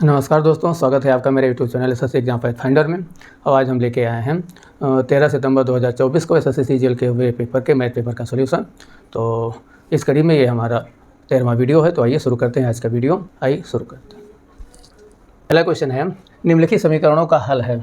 नमस्कार दोस्तों, स्वागत है आपका मेरे YouTube channel SSC exam pathfinder में। और आज हम लेके आए हैं 13 सितंबर 2024 को एसएससी सीजीएल के हुए पेपर के मैथ पेपर का सॉल्यूशन। तो इस कड़ी में ये हमारा 13वां वीडियो है। तो आइए शुरू करते हैं आज का वीडियो। आइए शुरू करते हैं। पहला क्वेश्चन है, निम्नलिखित समीकरणों का हल है।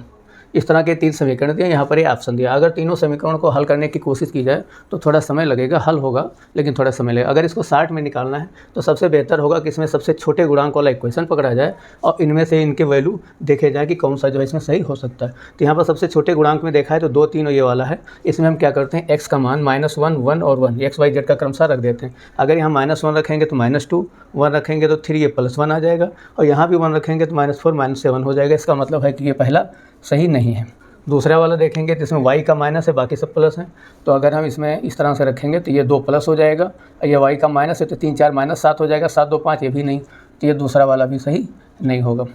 इस तरह के 3 समीकरण दिए, यहाँ पर ये ऑप्शन दिया। अगर तीनों समीकरणों को हल करने की कोशिश की जाए तो थोड़ा समय लगेगा, हल होगा लेकिन थोड़ा समय लगेगा। अगर इसको 60 में निकालना है तो सबसे बेहतर होगा कि इसमें सबसे छोटे गुणांक वाला इक्वेशन पकड़ा जाए और इनमें से इनके वैल्यू देखे जाए कि कौन सा जो है इसमें सही हो सकता है। तो यहाँ पर सबसे छोटे गुणांक में देखा है तो 2, 3 और ये वाला है। इसमें हम क्या करते हैं, x का मान -1, 1 और 1 x, y, z का क्रमशः रख देते हैं। अगर यहाँ -1 रखेंगे तो -2, 1 रखेंगे तो 3, ये +1 आ जाएगा और यहाँ भी 1 रखेंगे तो -4, -7 हो जाएगा। इसका मतलब है कि ये पहला सही नहीं है। दूसरा वाला देखेंगे तो इसमें y का माइनस है, बाकी सब प्लस है। तो अगर हम इसमें इस तरह से रखेंगे तो ये 2 प्लस हो जाएगा और ये y का माइनस है तो 3, 4 -7 हो जाएगा। 7, 2, 5 ये भी नहीं, तो ये दूसरा वाला भी सही नहीं होगा।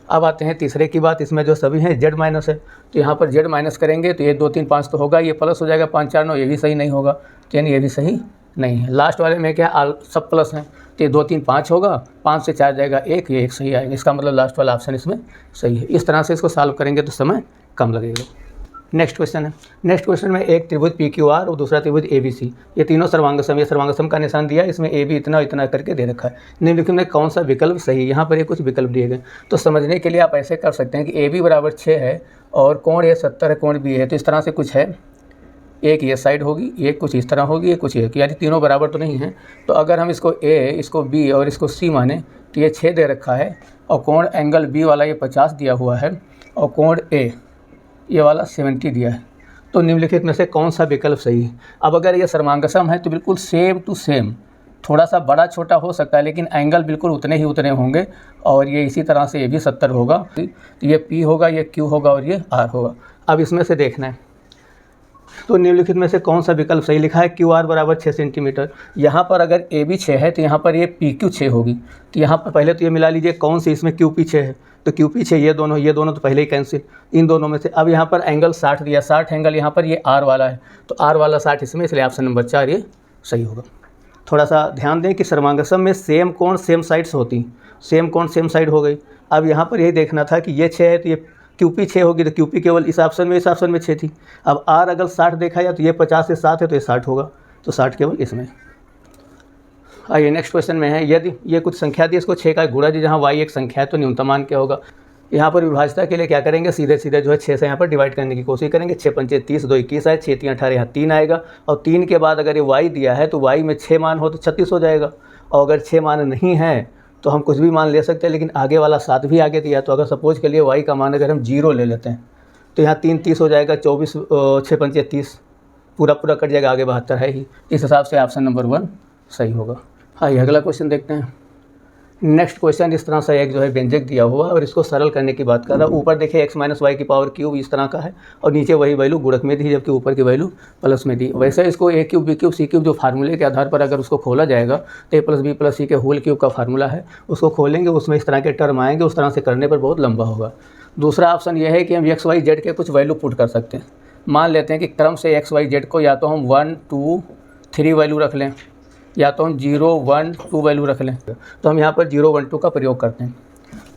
अब आते हैं तीसरे की बात। इसमें जो सभी हैं z माइनस है, तो यहाँ पर z माइनस करेंगे तो ये 2, 3, 5 तो होगा, ये प्लस हो जाएगा 5, 4, 9 ये भी सही नहीं होगा, तो यानी ये भी सही नहीं है। लास्ट वाले में क्या सब प्लस हैं, तो ये 2, 3, 5 होगा, 5 से 4 जाएगा 1, ये 1 सही आएगा। इसका मतलब लास्ट वाला ऑप्शन इसमें सही है। इस तरह से इसको सॉल्व करेंगे तो समय कम लगेगा। नेक्स्ट क्वेश्चन है। नेक्स्ट क्वेश्चन में एक त्रिभुज PQR और दूसरा त्रिभुज ABC, ये तीनों सर्वांगसम, ये सर्वांगसम का निशान दिया, इसमें AB इतना इतना करके दे रखा है। निम्नलिखित में कौन सा विकल्प सही है। यहाँ पर ये कुछ विकल्प दिए गए। तो समझने के लिए आप ऐसे कर सकते हैं कि AB बराबर 6 है और कोण ये 70 है, कोण B है। तो इस तरह से कुछ है, एक ये साइड होगी, एक कुछ इस तरह होगी, एक कुछ ये, यानी तीनों बराबर तो नहीं है। तो अगर हम इसको A, इसको B और इसको C माने तो ये 6 दे रखा है और कोण एंगल B वाला ये 50 दिया हुआ है और कोण A ये वाला 70 दिया है। तो निम्नलिखित में से कौन सा विकल्प सही है। अब अगर ये सर्वांगसम है तो बिल्कुल सेम टू सेम, थोड़ा सा बड़ा छोटा हो सकता है लेकिन एंगल बिल्कुल उतने ही उतने होंगे। और ये इसी तरह से ये भी 70 होगा, तो ये P होगा, ये Q होगा और ये R होगा। अब इसमें से देखना है तो निम्नलिखित में से कौन सा विकल्प सही। लिखा है QR बराबर 6 सेंटीमीटर। यहाँ पर अगर AB 6 है तो यहाँ पर ये PQ 6 होगी। तो यहाँ पर पहले तो ये मिला लीजिए कौन सी, इसमें QP 6 है तो QP 6, ये दोनों तो पहले ही कैंसिल, इन दोनों में से। अब यहाँ पर एंगल 60 दिया, 60 एंगल यहाँ पर ये R वाला है तो R वाला 60 इसमें, इसलिए ऑप्शन नंबर 4 ये सही होगा। थोड़ा सा ध्यान दें कि सर्वांगसम में सेम कोण सेम साइड्स होती, सेम कोण सेम साइड हो गई। अब यहाँ पर यही देखना था कि ये 6 है तो ये QP 6 होगी, तो QP केवल इस ऑप्शन में, इस ऑप्शन में 6 थी। अब R अगर 60 देखा जाए तो ये 50 से 7 है तो ये 60 होगा, तो 60 केवल इसमें। आइए नेक्स्ट क्वेश्चन में है, यदि ये कुछ संख्या दी, इसको 6 का गुणा दी, जहाँ y एक संख्या है तो न्यूनतम मान क्या होगा। यहाँ पर विभाज्यता के लिए क्या करेंगे, सीधे सीधे जो है 6 से यहाँ पर डिवाइड करने की कोशिश करेंगे। 6 पंचे 30, 2 21 आए, 6 3 18, यहाँ 3 आएगा और 3 के बाद अगर ये y दिया है तो y में 6 मान हो तो 36 हो जाएगा। और अगर 6 मान नहीं है तो हम कुछ भी मान ले सकते हैं, लेकिन आगे वाला 7 भी आगे दिया। तो अगर सपोज के लिए y का मान अगर हम 0 ले लेते हैं तो यहाँ 3 30 हो जाएगा, 24 6 पंचे 30, पूरा कट जाएगा, आगे 72 है ही। इस हिसाब से ऑप्शन नंबर 1 सही होगा। आइए अगला क्वेश्चन देखते हैं। नेक्स्ट क्वेश्चन इस तरह से एक जो है व्यंजक दिया हुआ और इसको सरल करने की बात कर रहा है। ऊपर देखिए x - y की पावर क्यूब इस तरह का है और नीचे वही वैल्यू गुणक में दी, जबकि ऊपर की वैल्यू प्लस में दी। वैसे इसको a cube, b cube, c cube जो फार्मूले के आधार पर अगर उसको खोला जाएगा तो a + b + c के होल क्यूब का फार्मूला है, उसको खोलेंगे उसमें इस तरह के टर्म आएंगे। उस तरह से करने पर बहुत लंबा होगा। दूसरा ऑप्शन यह है कि हम x y z के कुछ वैल्यू पुट कर सकते हैं। मान लेते हैं कि क्रम से x y z को या तो हम 1 2 3 वैल्यू रख लें या तो हम 0 1 2 वैल्यू रख लें। तो हम यहाँ पर 0 1 2 का प्रयोग करते हैं।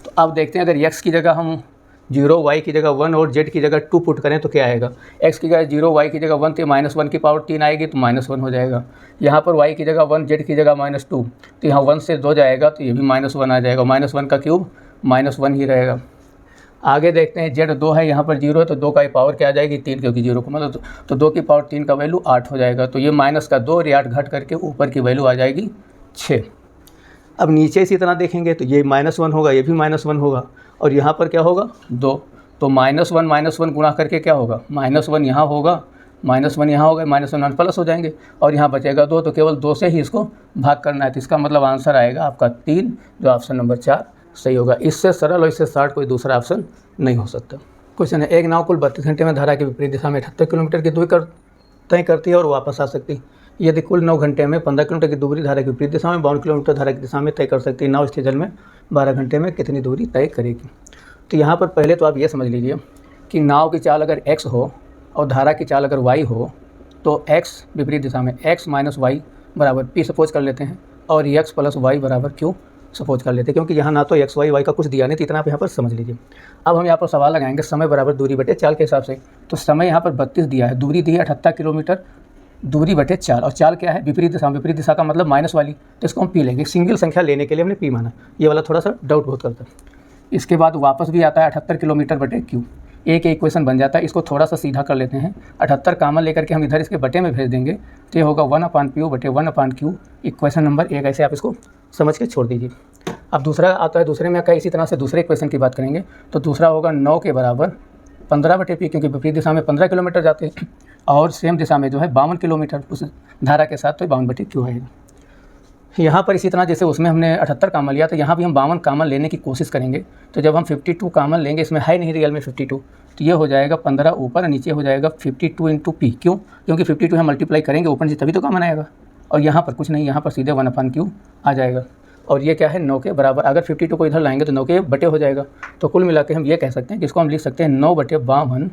तो अब देखते हैं अगर x की जगह हम 0, y की जगह 1 और z की जगह 2 पुट करें तो क्या आएगा। x की जगह 0, y की जगह 1 तो -1 की पावर 3 आएगी तो -1 हो जाएगा। यहाँ पर y की जगह 1, z की जगह -2 तो यहाँ 1 से 2 जाएगा तो ये भी -1 आ जाएगा। -1 का क्यूब -1 ही रहेगा। आगे देखते हैं z 2 है, यहाँ पर 0 है तो 2 का पावर क्या आ जाएगी 3, क्योंकि 0 को मतलब तो 2 की पावर 3 का वैल्यू 8 हो जाएगा। तो ये माइनस का 2 और ये 8 घट करके ऊपर की वैल्यू आ जाएगी 6। अब नीचे इसी तरह देखेंगे तो ये -1 होगा, ये भी -1 होगा और यहाँ पर क्या होगा 2। तो -1 गुणा करके क्या होगा, -1 यहाँ होगा, -1 यहाँ होगा, -1 प्लस हो जाएंगे और यहाँ बचेगा 2। तो केवल 2 से ही इसको भाग करना है। तो इसका मतलब आंसर आएगा आपका 3, जो ऑप्शन नंबर 4 सही होगा। इससे सरल और इससे शॉर्ट कोई दूसरा ऑप्शन नहीं हो सकता। क्वेश्चन है, एक नाव कुल 32 घंटे में धारा के विपरीत दिशा में 78 किलोमीटर की दूरी तय करती है और वापस आ सकती है। यदि कुल 9 घंटे में 15 किलोमीटर की दूरी धारा के विपरीत दिशा में 52 किलोमीटर धारा की दिशा में तय कर सकती है, नाव स्थिर जल में 12 घंटे में कितनी दूरी तय करेगी। तो यहाँ पर पहले तो आप ये समझ लीजिए कि नाव की चाल अगर x हो और धारा की चाल अगर y हो तो x विपरीत दिशा में x - y बराबर p सपोज कर लेते हैं और x + y बराबर q सपोज कर लेते हैं, क्योंकि यहाँ ना तो एक्स वाई का कुछ दिया नहीं, तो इतना आप यहाँ पर समझ लीजिए। अब हम यहाँ पर सवाल लगाएंगे समय बराबर दूरी बटे चाल के हिसाब से। तो समय यहाँ पर 32 दिया है, दूरी दी है 78 किलोमीटर, दूरी बटे चाल, और चाल क्या है विपरीत दिशा। विपरीत दिशा का मतलब माइनस वाली, तो इसको हम पी लेंगे। सिंगल संख्या लेने के लिए हमने पी माना, ये वाला थोड़ा सा डाउट बहुत करता है। इसके बाद वापस भी आता है 78 किलोमीटर बटे क्यू, एक इक्वेशन बन जाता है। इसको थोड़ा सा सीधा कर लेते हैं, 78 कामन लेकर के हम इधर इसके बटे में भेज देंगे, तो ये होगा 1/P बटे 1/Q, इक्वेशन नंबर 1। ऐसे आप इसको समझ के छोड़ दीजिए। अब दूसरा आता है, दूसरे में क्या इसी तरह से दूसरे इक्वेशन की बात करेंगे, तो दूसरा होगा 9 के बराबर 15/P, क्योंकि विपरीत दिशा में 15 किलोमीटर जाते हैं और सेम दिशा में जो है 52 किलोमीटर उस धारा के साथ, तो 52/Q है। यहाँ पर इसी तरह जैसे उसमें हमने 78 कामन लिया, तो यहाँ भी हम 52 कामन लेने की कोशिश करेंगे। तो जब हम 52 कामन लेंगे, इसमें है नहीं रियल में 52, तो ये हो जाएगा 15 ऊपर, नीचे हो जाएगा 52 × P। क्यों? क्योंकि 52 हम मल्टीप्लाई करेंगे ऊपर नीचे, तभी तो कामन आएगा। और यहाँ पर कुछ नहीं, यहाँ पर सीधे 1/Q आ जाएगा। और ये क्या है 9 के बराबर, अगर 52 को इधर लाएंगे तो 9 के बटे हो जाएगा। तो कुल मिला के हम ये कह सकते हैं कि इसको हम लिख सकते हैं 9/52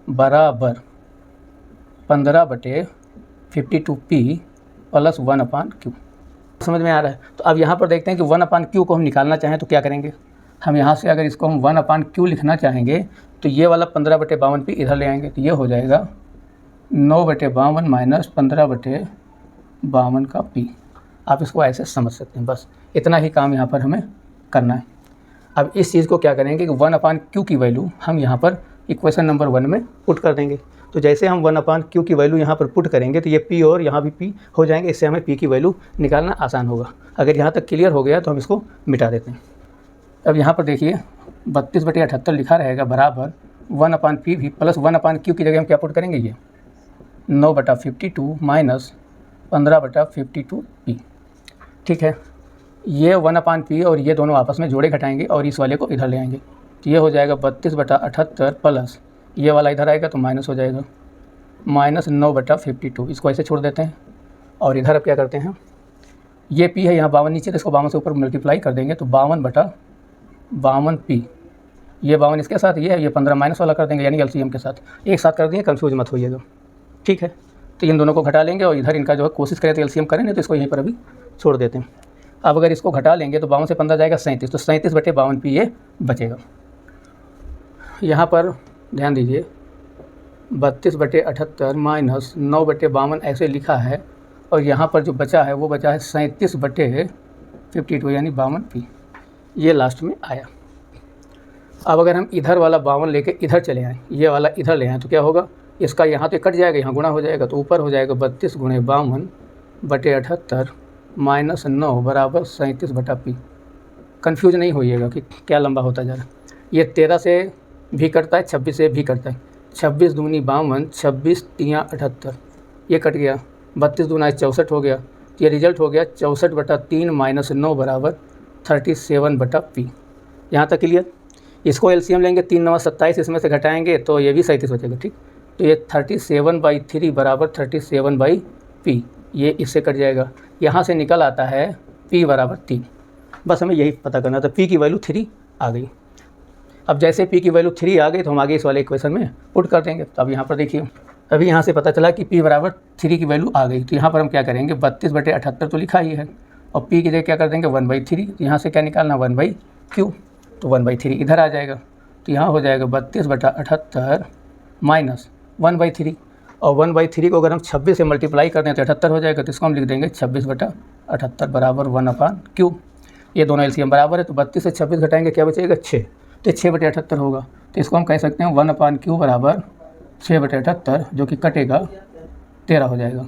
बराबर 15/52P प्लस 1/Q। समझ में आ रहा है? तो अब यहाँ पर देखते हैं कि 1/Q को हम निकालना चाहें तो क्या करेंगे। हम यहाँ से अगर इसको हम 1/Q लिखना चाहेंगे, तो ये वाला 15/52P इधर ले आएंगे, तो ये हो जाएगा 9/52 माइनस 15/52 का P। आप इसको ऐसे समझ सकते हैं। बस इतना ही काम यहाँ पर हमें करना है। अब इस चीज़ को क्या करेंगे कि 1/Q की वैल्यू हम यहाँ पर इक्वेशन नंबर 1 में पुट कर देंगे। तो जैसे हम 1/Q की वैल्यू यहाँ पर पुट करेंगे, तो ये P और यहाँ भी P हो जाएंगे। इससे हमें P की वैल्यू निकालना आसान होगा। अगर यहाँ तक क्लियर हो गया तो हम इसको मिटा देते हैं। अब यहाँ पर देखिए 32/78 लिखा रहेगा बराबर 1/P भी प्लस 1/Q की जगह हम क्या पुट करेंगे, ये 9/52 माइनस 15/52P। ठीक है, ये 1/P और ये दोनों आपस में जोड़े घटाएंगे और इस वाले को इधर ले आएंगे, तो ये हो जाएगा 32/78 प्लस ये वाला इधर आएगा तो माइनस हो जाएगा माइनस 9/52। इसको ऐसे छोड़ देते हैं। और इधर अब क्या करते हैं, ये P है यहाँ 52 नीचे, तो इसको 52 से ऊपर मल्टीप्लाई कर देंगे, तो 52/52P। ये 52 इसके साथ ये है, ये 15 माइनस वाला कर देंगे, यानी LCM के साथ एक साथ कर दिए, कंफ्यूज मत होइएगा। ठीक है, तो इन दोनों को घटा लेंगे और इधर इनका जो है कोशिश करें तो LCM करें, नहीं तो इसको यहीं पर अभी छोड़ देते हैं। अब अगर इसको घटा लेंगे तो 52 से 15 जाएगा 37, तो 37/52P ये बचेगा। यहाँ पर ध्यान दीजिए 32/78 माइनस 9/52 ऐसे लिखा है, और यहाँ पर जो बचा है वो बचा है 37/52 यानी 52P, ये लास्ट में आया। अब अगर हम इधर वाला 52 लेके इधर चले आएँ, ये वाला इधर ले आएँ, तो क्या होगा, इसका यहाँ तो कट जाएगा, यहाँ गुणा हो जाएगा, तो ऊपर हो जाएगा 32 × 52/78 माइनस 9 बराबर 37/P। कन्फ्यूज नहीं होइएगा कि क्या लंबा होता जा रहा है। ये 13 से भी कटता है, 26 से भी कटता है, 26 दूनी 52, 26 तियाँ 78, ये कट गया, 32 दूना 64 हो गया, तो ये रिजल्ट हो गया 64/3 माइनस 9 बराबर 37/P। यहाँ तक क्लियर। इसको LCM लेंगे, 3 9 27, इसमें से घटाएंगे तो ये भी 37 बचेगा। ठीक, तो ये 37/3 बराबर 37/P, ये इससे कट जाएगा, यहाँ से निकल आता है P बराबर 3। बस हमें यही पता करना था, P की वैल्यू 3 आ गई। अब जैसे P की वैल्यू 3 आ गई तो हम आगे इस वाले इक्वेशन में पुट कर देंगे। तो अब यहाँ पर देखिए, अभी यहाँ से पता चला कि P बराबर 3 की वैल्यू आ गई, तो यहाँ पर हम क्या करेंगे, 32/78 तो लिखा ही है, और P की जगह क्या कर देंगे 1/3, यहाँ से क्या निकालना 1/Q, तो 1/3 इधर आ जाएगा, तो यहाँ हो जाएगा 32/78 माइनस 1/3, और 1/3 को अगर हम 26 से मल्टीप्लाई कर दें तो 78 हो जाएगा, तो इसको हम लिख देंगे 26/78 बराबर 1/Q। ये दोनों LCM बराबर है, तो 32 से 26 घटाएंगे क्या बचेगा 6, तो 6/78 होगा, तो इसको हम कह सकते हैं 1/Q बराबर 6/78, जो कि कटेगा 13 हो जाएगा,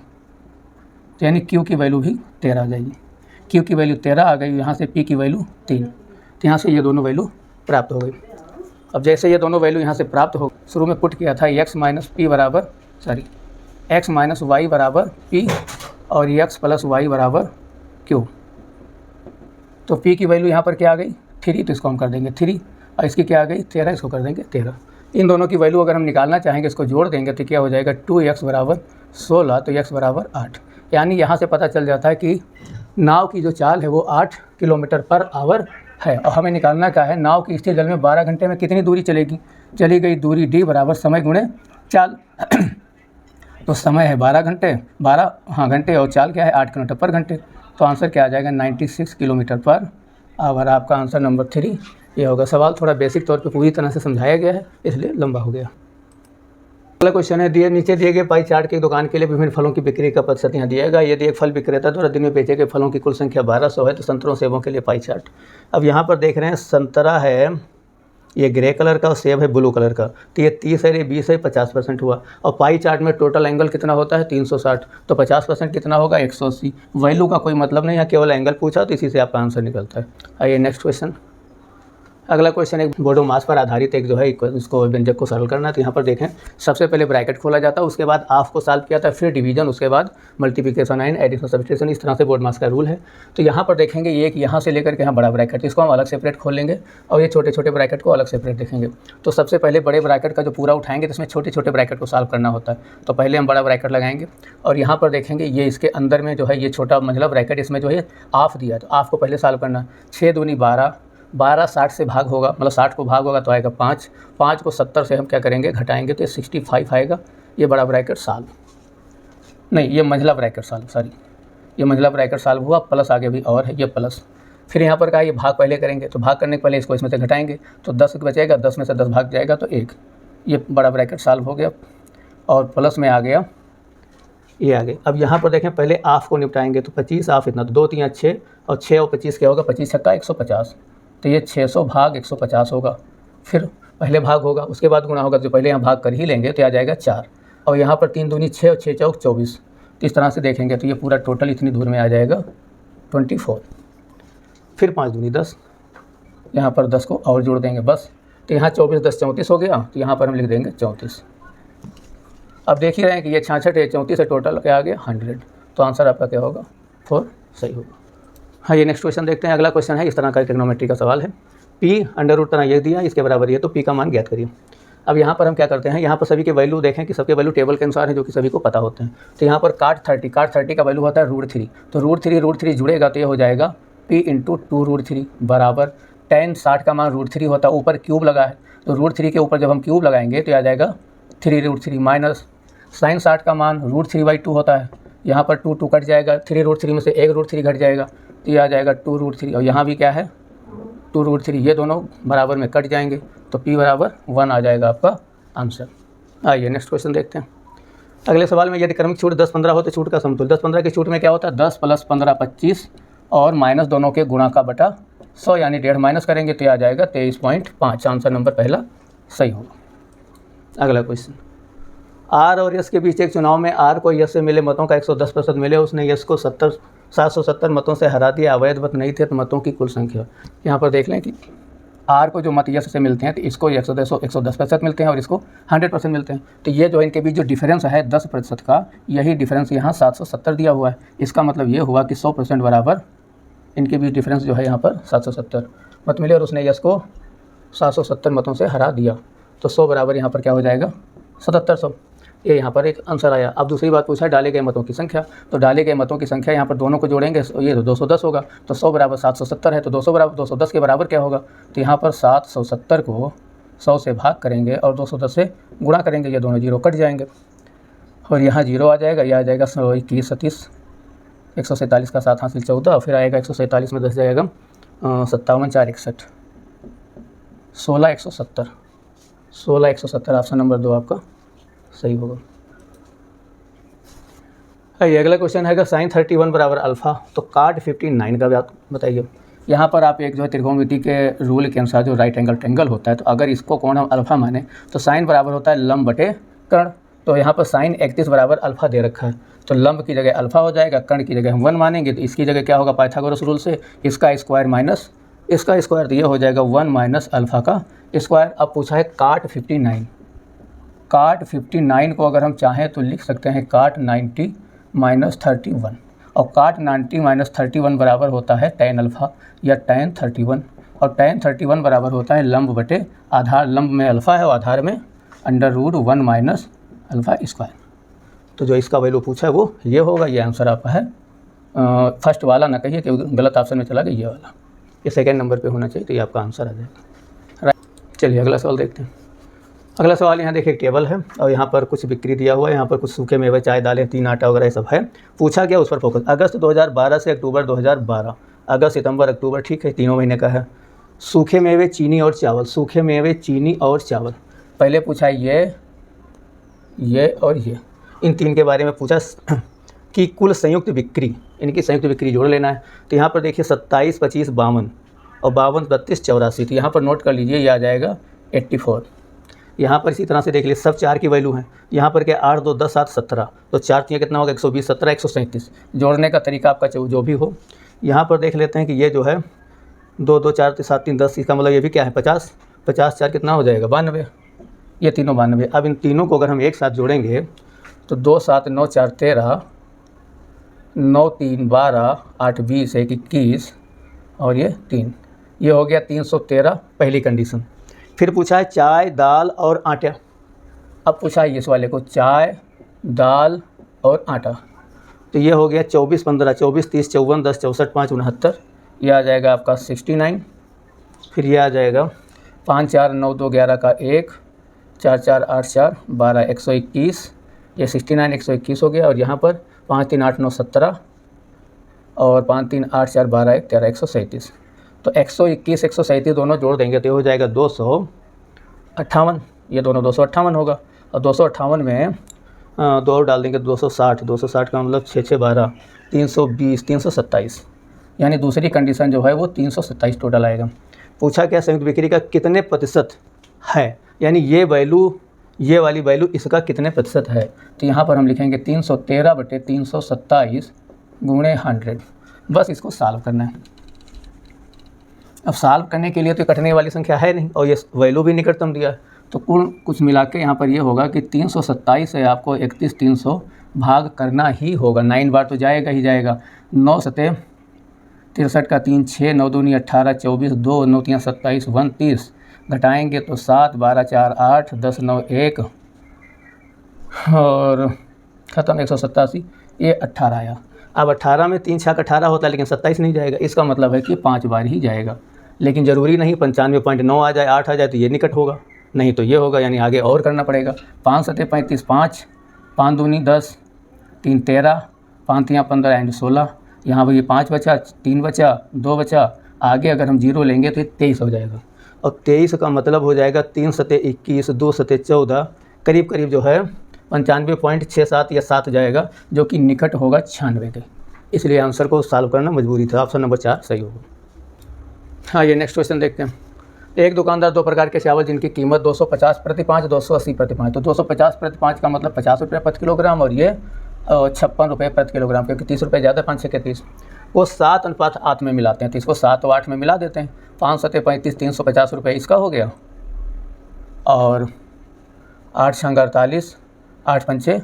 तो यानी Q की वैल्यू भी 13 आ जाएगी। Q की वैल्यू 13 आ गई, यहाँ से P की वैल्यू 3, तो यहाँ से ये दोनों वैल्यू प्राप्त हो गई। अब जैसे ये दोनों वैल्यू यहाँ से प्राप्त हो, शुरू में पुट किया था x माइनस y बराबर P और x प्लस y बराबर Q, तो P की वैल्यू यहाँ पर क्या आ गई 3, तो इसको हम कर देंगे 3, और इसकी क्या आ गई 13, इसको कर देंगे 13। इन दोनों की वैल्यू अगर हम निकालना चाहेंगे, इसको जोड़ देंगे तो क्या हो जाएगा 2x बराबर 16, तो x बराबर 8। यानी यहाँ से पता चल जाता है कि नाव की जो चाल है वो 8 किलोमीटर पर आवर है, और हमें निकालना क्या है, नाव की स्थिर जल में 12 घंटे में कितनी दूरी चलेगी, चली गई दूरी d बराबर समय गुणे चाल। तो समय है 12 घंटे और चाल क्या है 8 किलोमीटर पर घंटे, तो आंसर क्या आ जाएगा 96 किलोमीटर पर और आपका आंसर नंबर 3 ये होगा। सवाल थोड़ा बेसिक तौर पे पूरी तरह से समझाया गया है, इसलिए लंबा हो गया। अगला क्वेश्चन है, नीचे दिए गए पाई चार्ट की दुकान के लिए विभिन्न फलों की बिक्री का प्रतिशत यहाँ दिया गया। यदि एक फल विक्रेता द्वारा दिन में बेचे गए फलों की कुल संख्या 1200 है तो संतरों सेबों के लिए पाई चार्ट। अब यहाँ पर देख रहे हैं संतरा है ये ग्रे कलर का और सेब है ब्लू कलर का, तो ये 30 है, ये 20 है, 50% हुआ। और पाई चार्ट में टोटल एंगल कितना होता है 360, तो 50% कितना होगा 180। वैल्यू का कोई मतलब नहीं है, केवल एंगल पूछा तो इसी से आपका आंसर निकलता है। आइए नेक्स्ट क्वेश्चन। अगला क्वेश्चन एक बोडोमास पर आधारित एक जो है इसको व्यंजक को सरल करना है। तो यहाँ पर देखें सबसे पहले ब्रैकेट खोला जाता है, उसके बाद हाफ को सॉल्व किया था, फिर डिवीजन, उसके बाद मल्टीप्लिकेशन एंड एडिशन सब्सट्रैक्शन, इस तरह से बोडोमास का रूल है। तो यहाँ पर देखेंगे ये कि यहाँ से लेकर के यहाँ बड़ा ब्रैकेट, इसको हम अलग सेपरेट खोल लेंगे और ये छोटे छोटे ब्रैकेट को अलग सेपरेट देखेंगे। तो सबसे पहले बड़े ब्रैकेट का जो पूरा उठाएंगे तो इसमें छोटे छोटे ब्रैकेट को सॉल्व करना होता है। तो पहले हम बड़ा ब्रैकेट लगाएंगे और यहाँ पर देखेंगे ये इसके अंदर में जो है ये छोटा मंझला ब्रैकेट, इसमें जो है हाफ दिया है, तो हाफ को पहले सॉल्व करना। 6 दूनी 12, 12 60 से भाग होगा, मतलब 60 को भाग होगा तो आएगा 5, 5 को 70 से हम क्या करेंगे घटाएंगे तो 65 आएगा। ये बड़ा ब्रैकेट सॉल्व, नहीं ये मंझला ब्रैकेट सॉल्व, सॉरी ये मंझला ब्रैकेट सॉल्व हुआ, प्लस आगे भी और है ये प्लस। फिर यहाँ पर कहा ये भाग पहले करेंगे, तो भाग करने के पहले इसको इसमें से घटाएंगे तो 10 बचेगा, 10 में से 10 भाग जाएगा तो 1, ये बड़ा ब्रैकेट सॉल्व हो गया और प्लस में आ गया ये आगे। अब यहाँ पर देखें पहले हाफ को निपटाएंगे तो 25 हाफ इतना, तो 2 3 6 और 6 और 25 क्या होगा, 25 छक्का 150, तो ये 600 भाग 150 होगा। फिर पहले भाग होगा, उसके बाद गुणा होगा, जो पहले यहाँ भाग कर ही लेंगे तो आ जाएगा 4, और यहाँ पर 3 दूनी 6 और 6 चौक 24, तो इस तरह से देखेंगे तो ये पूरा टोटल इतनी दूर में आ जाएगा 24। फिर 5 दूनी 10, यहाँ पर 10 को और जोड़ देंगे बस, तो यहाँ 24 10 34 हो गया, तो यहाँ पर हम लिख देंगे 34। अब देख ही रहे हैं कि ये 66 है, 34 है, टोटल क्या आ गया 100, तो आंसर आपका क्या होगा 4 सही होगा। हाँ ये नेक्स्ट क्वेश्चन देखते हैं। अगला क्वेश्चन है इस तरह का ट्रिग्नोमेट्री का सवाल है, पी अंडर रूट तरह ये दिया इसके बराबर है, तो पी का मान ज्ञात करिए। अब यहाँ पर हम क्या करते हैं, यहाँ पर सभी के वैल्यू देखें कि सबके वैल्यू टेबल के अनुसार है जो कि सभी को पता होते हैं। तो यहाँ पर काट 30 का वैल्यू होता है √3, तो √3 जुड़ेगा तो ये हो जाएगा p इंटू 2√3 बराबर tan 60 का मान √3 होता है, ऊपर क्यूब लगा है तो √3 के ऊपर जब हम क्यूब लगाएंगे तो आ जाएगा 3√3 माइनस sin 60 का मान √3/2 होता है, यहाँ पर 2 कट जाएगा, 3√3 में से 1 √3 घट जाएगा तो ये आ जाएगा 2√3, और यहाँ भी क्या है 2√3, ये दोनों बराबर में कट जाएंगे तो p बराबर 1 आ जाएगा आपका आंसर। आइए नेक्स्ट क्वेश्चन देखते हैं। अगले सवाल में यदि क्रमिक छूट 10-15 हो तो छूट का समतुल्य, 10-15 की छूट में क्या होता है 10 + 15 25 और माइनस दोनों के गुणा का बटा 100 यानी 1.5 माइनस करेंगे तो आ जाएगा 23.5, आंसर नंबर पहला सही होगा। अगला क्वेश्चन, आर और यस के बीच एक चुनाव में आर को यस से मिले मतों का 110% मिले, उसने यस को 770 मतों से हरा दिया, अवैध मत नहीं थे तो मतों की कुल संख्या। यहाँ पर देख लें कि आर को जो मत यस से मिलते हैं तो इसको 110% मिलते हैं और इसको 100% मिलते हैं, तो ये जो इनके बीच जो डिफरेंस है 10% का, यही डिफरेंस यहाँ 770 दिया हुआ है। इसका मतलब ये हुआ कि 100% बराबर इनके बीच डिफरेंस जो है यहाँ पर 770 मत मिले और उसने यस को 770 मतों से हरा दिया, तो 100 बराबर यहाँ पर क्या हो जाएगा 7700, ये यहाँ पर एक आंसर आया। अब दूसरी बात पूछा है डाले गए मतों की संख्या, तो डाले गए मतों की संख्या यहाँ पर दोनों को जोड़ेंगे ये तो 210 होगा, तो 100 बराबर 770 है, तो 200 बराबर 210 के बराबर क्या होगा, तो यहाँ पर 770 को 100 से भाग करेंगे और 210 से गुणा करेंगे, ये दोनों जीरो कट जाएंगे और यहाँ जीरो आ जाएगा, यह आ जाएगा 21 37, 147 का 7 हासिल 14, फिर आएगा 147 में 10 जाएगा 57 4 61, 16 170, ऑप्शन नंबर 2 आपका सही होगा। ये अगला क्वेश्चन है sin 31 बराबर अल्फ़ा, तो काट 59 का बताइए। यहाँ पर आप एक जो है त्रिकोणमिति के रूल के अनुसार जो राइट एंगल ट्रायंगल होता है, तो अगर इसको कोण हम अल्फ़ा माने तो साइन बराबर होता है लंब बटे कर्ण, तो यहाँ पर sin 31 बराबर अल्फ़ा दे रखा है, तो लंब की जगह अल्फ़ा हो जाएगा, कर्ण की जगह हम 1 मानेंगे तो इसकी जगह क्या होगा पाइथागोरस रूल से इसका स्क्वायर माइनस इसका स्क्वायर, तो ये हो जाएगा 1 माइनस अल्फ़ा का स्क्वायर। अब पूछा है काट 59, काट 59 को अगर हम चाहें तो लिख सकते हैं काट 90 माइनस 31, और काट 90 माइनस 31 बराबर होता है tan अल्फ़ा या tan 31, और tan 31 बराबर होता है लंब बटे आधार, लंब में अल्फ़ा है और आधार में √1 माइनस अल्फ़ा स्क्वायर। तो जो इसका वैल्यू पूछा है वो ये होगा, ये आंसर आपका है। फर्स्ट वाला ना कहिए कि गलत ऑप्शन में चला गया, ये वाला, ये सेकेंड नंबर पे होना चाहिए, तो ये आपका आंसर आ जाएगा। राइट, चलिए अगला सवाल देखते हैं। अगला सवाल यहाँ देखिए एक टेबल है और यहाँ पर कुछ बिक्री दिया हुआ है, यहाँ पर कुछ सूखे मेवे चाय दालें 3 आटा वगैरह सब है। पूछा गया उस पर फोकस, अगस्त 2012 से अक्टूबर 2012 अगस्त, सितंबर, अक्टूबर, ठीक है, तीनों महीने का है। सूखे मेवे, चीनी और चावल, सूखे मेवे, चीनी और चावल। पहले पूछा ये और ये, इन तीन के बारे में पूछा कि कुल संयुक्त बिक्री, इनकी संयुक्त बिक्री जोड़ लेना है। तो यहाँ पर देखिए 27, 25, 52 और 52, 32, 84। तो यहाँ पर नोट कर लीजिए, ये आ जाएगा 84। यहाँ पर इसी तरह से देख लीजिए, सब 4 की वैल्यू है। यहाँ पर क्या 8, 2, 10, 7, 17, तो 4 तीन कितना होगा 120, 17, 137। जोड़ने का तरीका आपका जो भी हो। यहाँ पर देख लेते हैं कि ये जो है 2, 2, 4, 7, 3, 10, इसका मतलब ये भी क्या है 50, 50, 4 कितना हो जाएगा 92, ये तीनों 92। अब इन तीनों को अगर हम एक साथ जोड़ेंगे तो 2, 7, 9, 4, 13, 9, 3, 12, 8, 20, 1, 21 और ये 3, ये हो गया 313 पहली कंडीशन। फिर पूछा है चाय, दाल और आटा। अब पूछा है इस वाले को चाय, दाल और आटा। तो ये हो गया 24, 15, 24, 30, 54, 10, 64, 5, 69, ये आ जाएगा आपका 69। फिर ये आ जाएगा 5, 4, 9, 2, 11 का 1, 4, 4, 8, 4, 12, 121, ये 69, 121 हो गया। और यहाँ पर 5, 3, 8, 9, 17 और 5, 3, 8, 4, 12, 1, 13, 137। तो 121, 137 दोनों जोड़ देंगे तो ये हो जाएगा 258, ये दोनों 258 होगा। और 258 में 2 और डाल देंगे 260, 260 का मतलब 6, 6, 12, 320, 327, यानी दूसरी कंडीशन जो है वो 327 टोटल आएगा। पूछा क्या संयुक्त बिक्री का कितने प्रतिशत है, यानी ये वैल्यू, ये वाली वैल्यू इसका कितने प्रतिशत है। तो यहाँ पर हम लिखेंगे 313/327 गुणे 100। बस इसको सॉल्व करना है। अब सॉल्व करने के लिए तो कटने वाली संख्या है नहीं और ये वैल्यू भी निकटतम दिया है, तो कुछ मिला के यहाँ पर ये होगा कि 327 से आपको 31,300 भाग करना ही होगा। 9 बार तो जाएगा ही जाएगा। 9 सते 63 का 3, 6, 9 दूनी 18, 24, 2, 9 3 27, 29, घटाएंगे तो 7, 12, 4, 8, 10, 9, 1 और ख़त्म 187, ये 18 आया। अब 18 में 3 छक 18 होता है, लेकिन 27 नहीं जाएगा। इसका मतलब है कि 5 बार ही जाएगा, लेकिन ज़रूरी नहीं 95.9 आ जाए, 8 आ जाए तो ये निकट होगा, नहीं तो ये होगा, यानी आगे और करना पड़ेगा। 5 सते 35, 5, 5 दूनी 10, 3 13, 5 3 15 एंड 16, यहाँ पर ये 5 बचा, 3 बचा, 2 बचा, आगे अगर हम 0 लेंगे तो ये 23 हो जाएगा। और 23 का मतलब हो जाएगा 3 सते 21, 2 सते 14, करीब करीब जो है 95.67 या 7 जाएगा, जो कि निकट होगा 96 के। इसलिए आंसर को सॉल्व करना मजबूरी था। ऑप्शन नंबर 4 सही होगा। हाँ, ये नेक्स्ट क्वेश्चन देखते हैं। एक दुकानदार 2 प्रकार के चावल जिनकी कीमत 250 प्रति 5, 280 प्रति 5। तो 250 प्रति 5 का मतलब 50 रुपये प्रति किलोग्राम और ये 56 रुपये प्रति किलोग्राम, क्योंकि 30 रुपये ज़्यादा, 5 से 30, वो 7:8 में मिलाते हैं। तो इसको 7 और 8 में मिला देते हैं। 5 सते 35, 350 रुपये इसका हो गया, और 8 छंग 48, 8 पंचे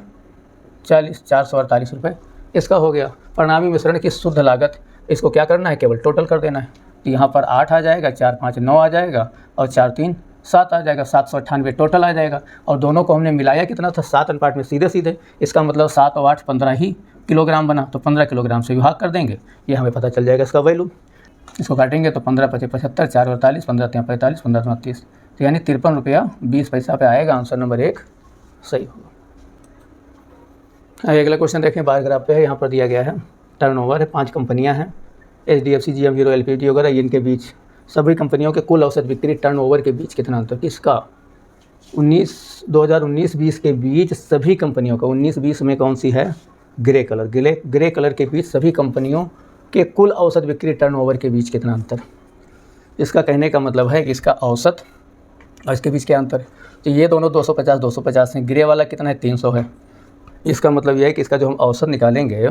40, 448 रुपये इसका हो गया। परिणामी मिश्रण की शुद्ध लागत, इसको क्या करना है, केवल टोटल कर देना है। तो यहाँ पर 8 आ जाएगा, 4 5 9 आ जाएगा और 4 3 7 आ जाएगा, 798 टोटल आ जाएगा। और दोनों को हमने मिलाया कितना था, 7 अनुपात में, सीधे सीधे। इसका मतलब 7 और 8 15 ही किलोग्राम बना, तो 15 किलोग्राम से विभाग कर देंगे, ये हमें पता चल जाएगा इसका वैल्यू। इसको काटेंगे तो 15 5 75, 4 48, 15 3 45, 15 29, तो यानी 53 रुपया 20 पैसा पे आएगा। आंसर नंबर 1 सही होगा। अगला क्वेश्चन देखें, बार ग्राफ पे है। यहाँ पर दिया गया है टर्नओवर है, 5 कंपनियाँ हैं, HDFC, GM, हीरो, LPT वगैरह। इनके बीच सभी कंपनियों के कुल औसत बिक्री टर्नओवर के बीच कितना अंतर, किसका 2019-20 के बीच सभी कंपनियों का। 19-20 में कौन सी है, ग्रे कलर, ग्रे कलर के बीच सभी कंपनियों के कुल औसत बिक्री टर्नओवर के बीच कितना अंतर। इसका कहने का मतलब है कि इसका औसत और इसके बीच क्या अंतर है। तो ये दोनों 250 हैं, ग्रे वाला कितना है 300 है। इसका मतलब यह है कि इसका जो हम औसत निकालेंगे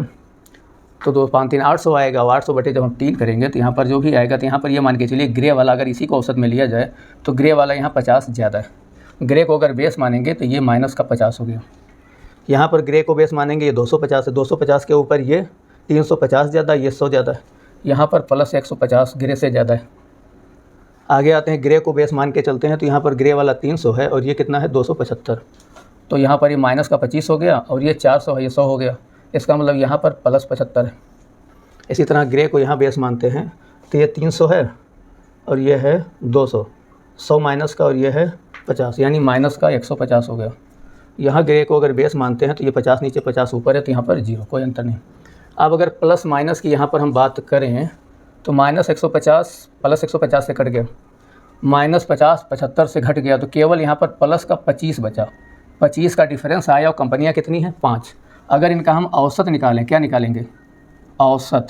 तो 2 5 3 800 आएगा, और 800 बटे जब हम 3 करेंगे तो यहाँ पर जो भी आएगा, तो यहाँ पर ये मान के चलिए ग्रे वाला अगर इसी को औसत में लिया जाए तो ग्रे वाला यहाँ 50 ज़्यादा है। ग्रे को अगर बेस मानेंगे तो ये माइनस का 50 हो गया। यहाँ पर ग्रे को बेस मानेंगे, ये 250 है, 250 के ऊपर ये 350 ज़्यादा, ये 100 ज़्यादा है। यहाँ पर प्लस 150 ग्रे से ज़्यादा है। आगे आते हैं, ग्रे को बेस मान के चलते हैं, तो यहाँ पर ग्रे वाला 300 है और ये कितना है 275, तो यहाँ पर ये माइनस का 25 हो गया, और ये 400 है, ये 100 हो गया। इसका मतलब यहाँ पर प्लस 75 है। इसी तरह ग्रे को यहाँ बेस मानते हैं, तो ये 300 है और ये है 200, 100 माइनस का और ये है 50, यानी माइनस का 150 हो गया। यहाँ ग्रे को अगर बेस मानते हैं तो ये 50 नीचे 50 ऊपर है, तो यहाँ पर 0, कोई अंतर नहीं। अब अगर प्लस माइनस की यहाँ पर हम बात करें तो -150 प्लस 150 से कट गया, -50 75 से घट गया, तो केवल यहाँ पर प्लस का 25 बचा। 25 का डिफरेंस आया और कंपनियाँ कितनी हैं? 5। अगर इनका हम औसत निकालें, क्या निकालेंगे? औसत।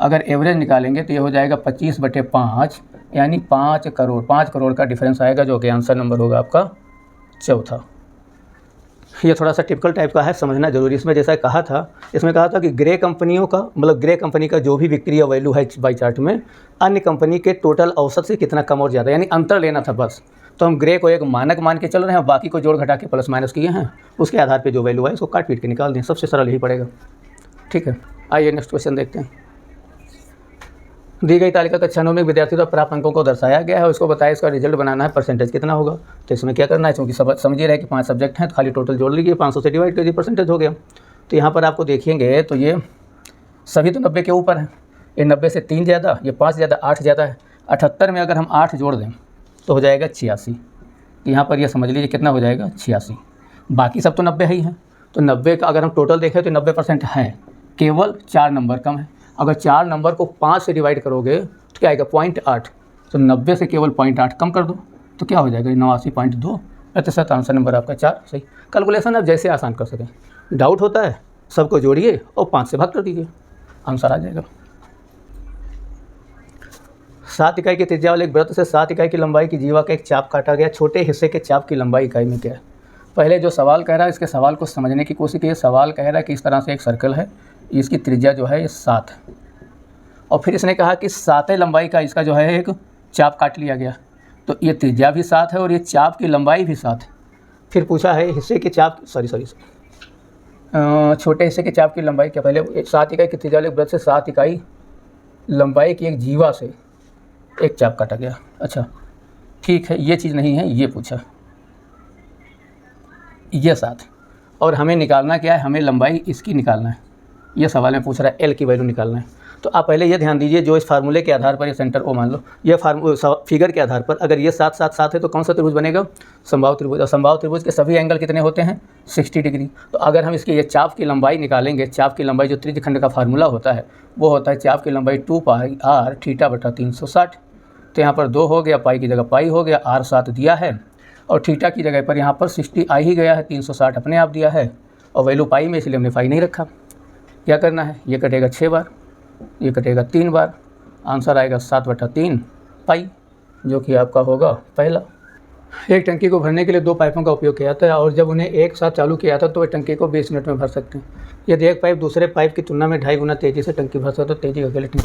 अगर एवरेज निकालेंगे तो ये हो जाएगा 25/5 यानी 5 करोड़। 5 करोड़ का डिफरेंस आएगा, जो कि आंसर नंबर होगा आपका चौथा। ये थोड़ा सा टिपिकल टाइप का है, समझना जरूरी। इसमें जैसा कहा था, इसमें कहा था कि ग्रे कंपनियों का मतलब ग्रे कंपनी का जो भी बिक्री या वैल्यू है बाई चार्ट में, अन्य कंपनी के टोटल औसत से कितना कम और ज़्यादा, यानी अंतर लेना था बस। तो हम ग्रे को एक मानक मान के चल रहे हैं, बाकी को जोड़ घटा के प्लस माइनस किए हैं, उसके आधार पे जो वैल्यू है उसको काट पीट के निकाल दें। सबसे सरल यही पड़ेगा। ठीक है, आइए नेक्स्ट क्वेश्चन देखते हैं। दी गई तालिका कक्षा 9 में विद्यार्थी द्वारा प्राप्त अंकों को दर्शाया गया है, उसको बताया इसका रिजल्ट बनाना है, परसेंटेज कितना होगा। तो इसमें क्या करना है, क्योंकि सब समझिए रहे कि 5 सब्जेक्ट हैं, तो खाली टोटल जोड़ लीजिए, 500 से डिवाइड कर दीजिए, परसेंटेज हो गया। तो यहाँ पर आपको देखेंगे तो ये सभी तो 90 के ऊपर हैं, ये 90 से 3 ज़्यादा, ये 5 ज़्यादा, 8 ज़्यादा है। 78 में अगर हम 8 जोड़ दें तो हो जाएगा 86। यहाँ पर ये समझ लीजिए कितना हो जाएगा, 86। बाकी सब तो 90 ही हैं, तो 90 का अगर हम टोटल देखें तो 90% है, केवल 4 नंबर कम है। अगर 4 नंबर को 5 से डिवाइड करोगे तो क्या आएगा, 0.8। तो 90 से केवल 0.8 कम कर दो तो क्या हो जाएगा, 89.2%। आंसर नंबर आपका 4 सही। कैलकुलेशन आप जैसे आसान कर सकें। डाउट होता है, सबको जोड़िए और 5 से भाग कर दीजिए, आंसर आ जाएगा। 7 इकाई की त्रिज्या वाले एक वृत्त से 7 इकाई की लंबाई की जीवा का एक चाप काटा गया, छोटे हिस्से के चाप की लंबाई इकाई में क्या है। पहले जो सवाल कह रहा है, इसके सवाल को समझने की कोशिश कीजिए। सवाल कह रहा है कि इस तरह से एक सर्कल है, इसकी त्रिज्या जो है ये 7 है, और फिर इसने कहा कि 7 लंबाई का इसका जो है एक चाप काट लिया गया, तो ये त्रिज्या भी 7 है और ये चाप की लंबाई भी 7 है। फिर पूछा है हिस्से के चाप छोटे हिस्से के चाप की लंबाई क्या। पहले 7 इकाई की त्रिज्या वाले वृत्त से 7 इकाई लंबाई की एक जीवा से एक चाप काटा गया। अच्छा ठीक है, ये चीज़ नहीं है, ये पूछा ये 7, और हमें निकालना क्या है, हमें लंबाई इसकी निकालना है। ये सवाल में पूछ रहा है एल की वैल्यू निकालना है। तो आप पहले ये ध्यान दीजिए, जो इस फार्मूले के आधार पर ये सेंटर ओ मान लो, ये फिगर के आधार पर अगर ये 7 7 7 है तो कौन सा त्रिभुज बनेगा, समबाहु त्रिभुज। और समबाहु त्रिभुज के सभी एंगल कितने होते हैं, 60 डिग्री। तो अगर हम इसके ये चाप की लंबाई निकालेंगे, चाप की लंबाई जो त्रिज्यखंड का फार्मूला होता है वो होता है चाप की लंबाई 2πr θ/360। तो यहाँ पर 2 हो गया, पाई की जगह पाई हो गया, r 7 दिया है, और थीटा की जगह पर यहाँ पर 60 आ ही गया है, 360 अपने आप दिया है, और वैल्यू पाई में, इसलिए हमने पाई नहीं रखा। क्या करना है, ये कटेगा 6 बार, ये कटेगा 3 बार, आंसर आएगा 7/3 पाई, जो कि आपका होगा पहला। एक टंकी को भरने के लिए 2 पाइपों का उपयोग किया जाता है, और जब उन्हें एक साथ चालू किया था तो वे टंकी को 20 मिनट में भर सकते हैं। यदि एक पाइप दूसरे पाइप की तुलना में 2.5 गुना तेज़ी से टंकी भर सकता है तो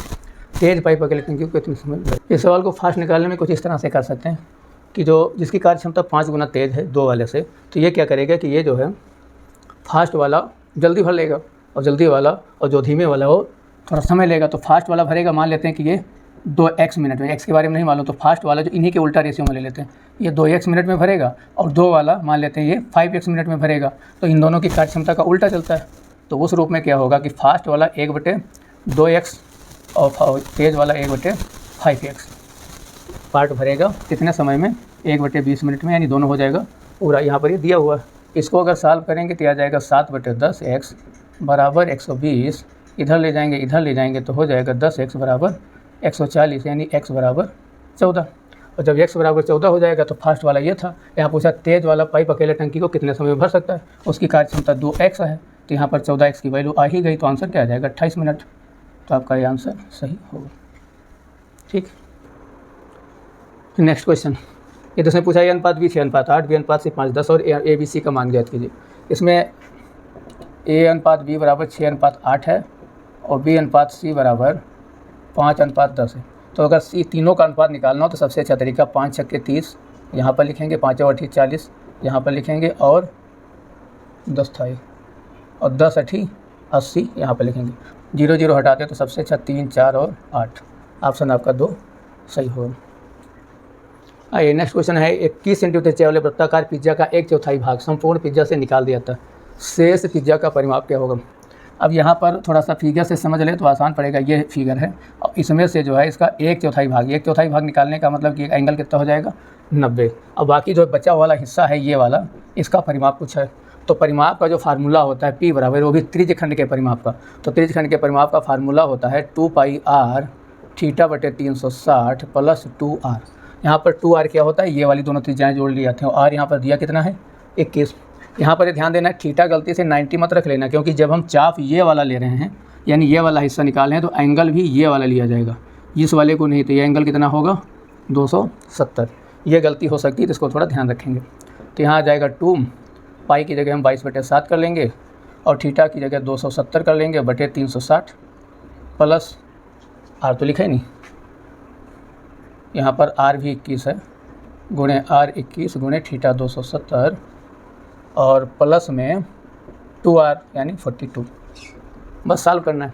तेज़ पाइप अकेले टंकी को कितने समय में। इस सवाल को फास्ट निकालने में कुछ इस तरह से कर सकते हैं कि जिसकी कार्य क्षमता 5 गुना तेज़ है 2 वाले से, तो ये क्या करेगा कि ये जो है फास्ट वाला जल्दी भर लेगा, और जल्दी वाला और जो धीमे वाला वो थोड़ा समय लेगा। तो फास्ट वाला भरेगा, मान लेते हैं कि ये 2x मिनट में, x के बारे में नहीं मालूम, तो फास्ट वाला जो इन्हीं के उल्टा रेशियो में ले लेते हैं, ये 2x मिनट में भरेगा, और 2 वाला मान लेते हैं ये 5x मिनट में भरेगा। तो इन दोनों की कार्य क्षमता का उल्टा चलता है। तो उस रूप में क्या होगा कि फास्ट वाला 1/2x और तेज़ वाला 1/5x पार्ट भरेगा कितने समय में, 1/20 मिनट में, यानी दोनों हो जाएगा पूरा। यहाँ पर ये दिया हुआ है, इसको अगर सॉल्व करेंगे तो आ जाएगा 7/10x बराबर 120, इधर ले जाएंगे तो हो जाएगा 10x बराबर 140, यानी x बराबर 14। और जब x बराबर 14 हो जाएगा तो फास्ट वाला ये था। यहाँ पूछा तेज़ वाला पाइप अकेले टंकी को कितने समय में भर सकता है, उसकी कार्य क्षमता 2x है, तो यहाँ पर 14x की वैल्यू आ ही गई, तो आंसर क्या आ जाएगा 28 मिनट। तो आपका ये आंसर सही होगा। ठीक, नेक्स्ट क्वेश्चन। ये तो पूछा a अनुपात b 6:8, b अनुपात c 5:10 और a b c का मान ज्ञात कीजिए। इसमें a अनुपात b बराबर 6:8 है और b अनुपात c बराबर 5:10 है। तो अगर c तीनों का अनुपात निकालना हो तो सबसे अच्छा तरीका 5 छक्के 30 यहाँ पर लिखेंगे, 5 और 8 40 यहाँ पर लिखेंगे, और 10 था और 10 8 80 यहाँ पर लिखेंगे। 0 0 हटाते तो सबसे अच्छा 3 4 और 8, ऑप्शन आपका 2 सही होगा। आइए नेक्स्ट क्वेश्चन है। 21 सेंटीमीटर त्रिज्या वाले वृत्ताकार पिज्जा का 1/4 भाग संपूर्ण पिज्जा से निकाल दिया था, शेष पिज्जा का परिमाप क्या होगा। अब यहाँ पर थोड़ा सा फिगर से समझ ले तो आसान पड़ेगा। ये फिगर है और इसमें से जो है इसका 1/4 भाग निकालने का मतलब कि एंगल कितना हो जाएगा 90, और बाकी जो बचा वाला हिस्सा है ये वाला, इसका परिमाप कुछ है। तो परिमाप का जो फार्मूला होता है P बराबर, वो भी त्रिज्यखंड के परिमाप का, तो त्रिज्यखंड के परिमाप का फार्मूला होता है 2πr थीटा बटे 360 प्लस 2r। यहाँ पर 2r क्या होता है, ये वाली दोनों त्रिज्याएँ जोड़ ली जाती हैं। और यहाँ पर दिया कितना है 21। यहाँ पर ध्यान देना है थीटा गलती से 90 मत रख लेना, क्योंकि जब हम चाप ये वाला ले रहे हैं यानी ये वाला हिस्सा निकाले हैं तो एंगल भी ये वाला लिया जाएगा, इस वाले को नहीं। तो ये एंगल कितना होगा 270। ये गलती हो सकती है तो इसको थोड़ा ध्यान रखेंगे। तो यहाँ आ जाएगा 2 पाई की जगह हम 22/7 कर लेंगे और थीटा की जगह 270 कर लेंगे बटे 360 प्लस आर तो लिखा ही नहीं, यहाँ पर आर भी 21 है गुणे आर 21 गुणे थीटा 270 और प्लस में 2r यानी 42। बस सॉल्व करना है।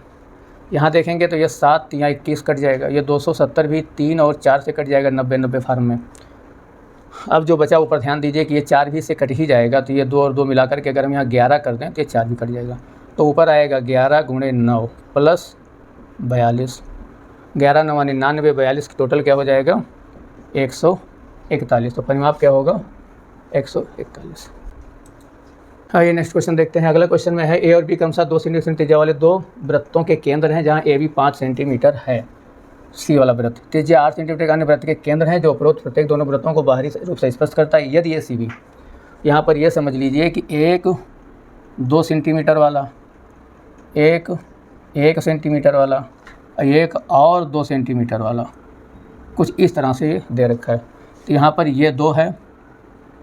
यहाँ देखेंगे तो ये 7 या 21 कट जाएगा, ये 270 भी 3 और 4 से कट जाएगा 90 फार्म में। अब जो बचा ऊपर ध्यान दीजिए कि ये 4 भी से कट ही जाएगा, तो ये 2 और 2 मिलाकर के अगर हम यहाँ 11 कर दें तो ये 4 भी कट जाएगा। तो ऊपर आएगा 11 गुणे 9 प्लस 42। 11 9 99, 42 की टोटल क्या हो जाएगा 141। तो परिमाप क्या होगा 141। आइए नेक्स्ट क्वेश्चन देखते हैं। अगला क्वेश्चन में है ए और बी क्रमशः 2 सेंटीमीटर त्रिज्या वाले 2 वृत्तों के केंद्र हैं, जहां ए बी 5 सेंटीमीटर है। सी वाला वृत्त त्रिज्या 8 सेंटीमीटर का अन्य वृत्त के केंद्र हैं जो उपरोक्त प्रत्येक दोनों वृत्तों को बाहरी रूप से स्पर्श करता है यदि ये सी बी। यहाँ पर यह समझ लीजिए कि एक 2 सेंटीमीटर वाला, एक 1 सेंटीमीटर वाला, एक और 2 सेंटीमीटर वाला, कुछ इस तरह से दे रखा है। तो यहाँ पर ये 2 है,